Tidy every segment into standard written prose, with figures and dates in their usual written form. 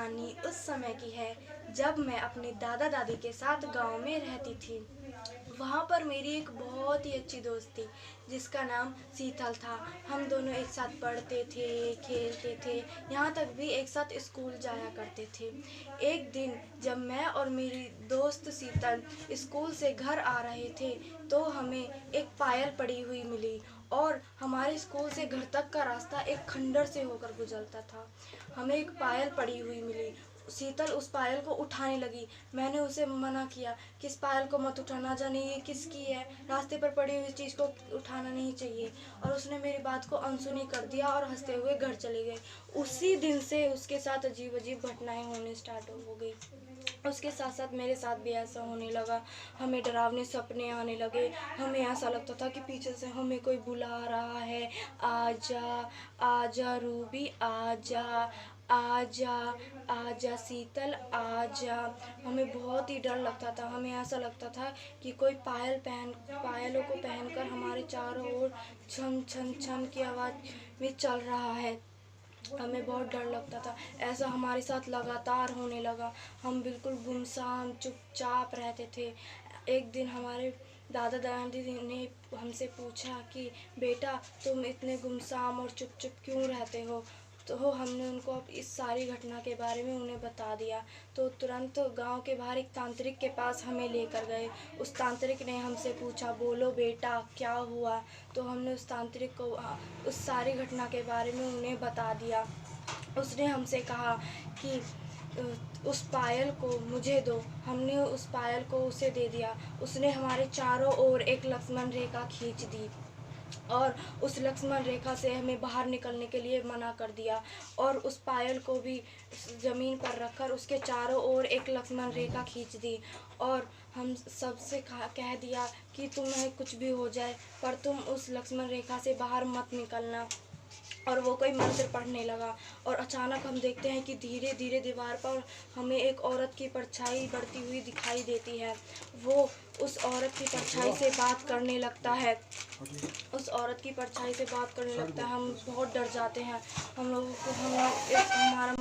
कहानी उस समय की है जब मैं अपने दादा दादी के साथ गांव में रहती थी। वहाँ पर मेरी एक बहुत ही अच्छी दोस्त थी जिसका नाम शीतल था। हम दोनों एक साथ पढ़ते थे, खेलते थे, यहाँ तक भी एक साथ स्कूल जाया करते थे। एक दिन जब मैं और मेरी दोस्त शीतल स्कूल से घर आ रहे थे तो हमें एक पायल पड़ी हुई मिली और हमारे स्कूल से घर तक का रास्ता एक खंडर से होकर गुजरता था। हमें एक पायल पड़ी हुई मिली। शीतल उस पायल को उठाने लगी। मैंने उसे मना किया कि इस पायल को मत उठाना, जाने ये किसकी है, रास्ते पर पड़ी हुई चीज़ को उठाना नहीं चाहिए। और उसने मेरी बात को अनसुनी कर दिया और हंसते हुए घर चले गए। उसी दिन से उसके साथ अजीब अजीब घटनाएं होने स्टार्ट हो गई। उसके साथ साथ मेरे साथ भी ऐसा होने लगा। हमें डरावने सपने आने लगे। हमें ऐसा लगता था कि पीछे से हमें कोई बुला रहा है, आजा आजा रूबी आजा, आजा आजा शीतल आजा। हमें बहुत ही डर लगता था। हमें ऐसा लगता था कि कोई पायलों को पहनकर हमारे चारों ओर छन छन छन की आवाज़ में चल रहा है। हमें बहुत डर लगता था। ऐसा हमारे साथ लगातार होने लगा। हम बिल्कुल गुमसाम चुपचाप रहते थे। एक दिन हमारे दादा दादी ने हमसे पूछा कि बेटा तुम इतने गुमसाम और चुप चुप क्यों रहते हो। तो हमने उनको अब इस सारी घटना के बारे में उन्हें बता दिया। तो तुरंत गांव के बाहर एक तांत्रिक के पास हमें लेकर गए। उस तांत्रिक ने हमसे पूछा, बोलो बेटा क्या हुआ। तो हमने उस तांत्रिक को उस सारी घटना के बारे में उन्हें बता दिया। उसने हमसे कहा कि उस पायल को मुझे दो। हमने उस पायल को उसे दे दिया। उसने हमारे चारों ओर एक लक्ष्मण रेखा खींच दी और उस लक्ष्मण रेखा से हमें बाहर निकलने के लिए मना कर दिया। और उस पायल को भी ज़मीन पर रखकर उसके चारों ओर एक लक्ष्मण रेखा खींच दी और हम सबसे कह दिया कि तुम्हें कुछ भी हो जाए पर तुम उस लक्ष्मण रेखा से बाहर मत निकलना। और वो कोई मंत्र पढ़ने लगा और अचानक हम देखते हैं कि धीरे धीरे दीवार पर हमें एक औरत की परछाई बढ़ती हुई दिखाई देती है। वो उस औरत की परछाई से बात करने लगता है। उस औरत की परछाई से बात करने लगता है। हम बहुत डर जाते हैं। हम लोगों को हमारा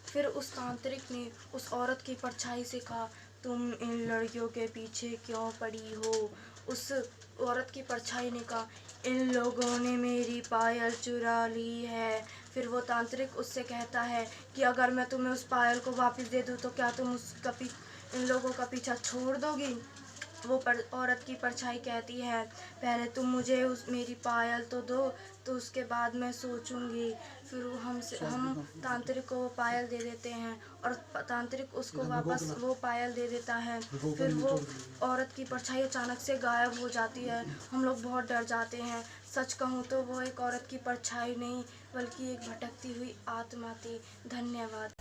फिर उस तांत्रिक ने उस औरत की परछाई से कहा, तुम इन लड़कियों के पीछे क्यों पड़ी हो। उस औरत की परछाई ने कहा, इन लोगों ने मेरी पायल चुरा ली है। फिर वो तांत्रिक उससे कहता है कि अगर मैं तुम्हें उस पायल को वापस दे दूँ तो क्या तुम इन लोगों का पीछा छोड़ दोगी। वो औरत की परछाई कहती है, पहले तुम मुझे मेरी पायल तो दो, तो उसके बाद मैं सोचूंगी। फिर हम तांत्रिक को वो पायल दे देते हैं और तांत्रिक उसको वापस वो पायल दे देता है। फिर वो औरत की परछाई अचानक से गायब हो जाती है। हम लोग बहुत डर जाते हैं। सच कहूँ तो वो एक औरत की परछाई नहीं बल्कि एक भटकती हुई आत्मा थी। धन्यवाद।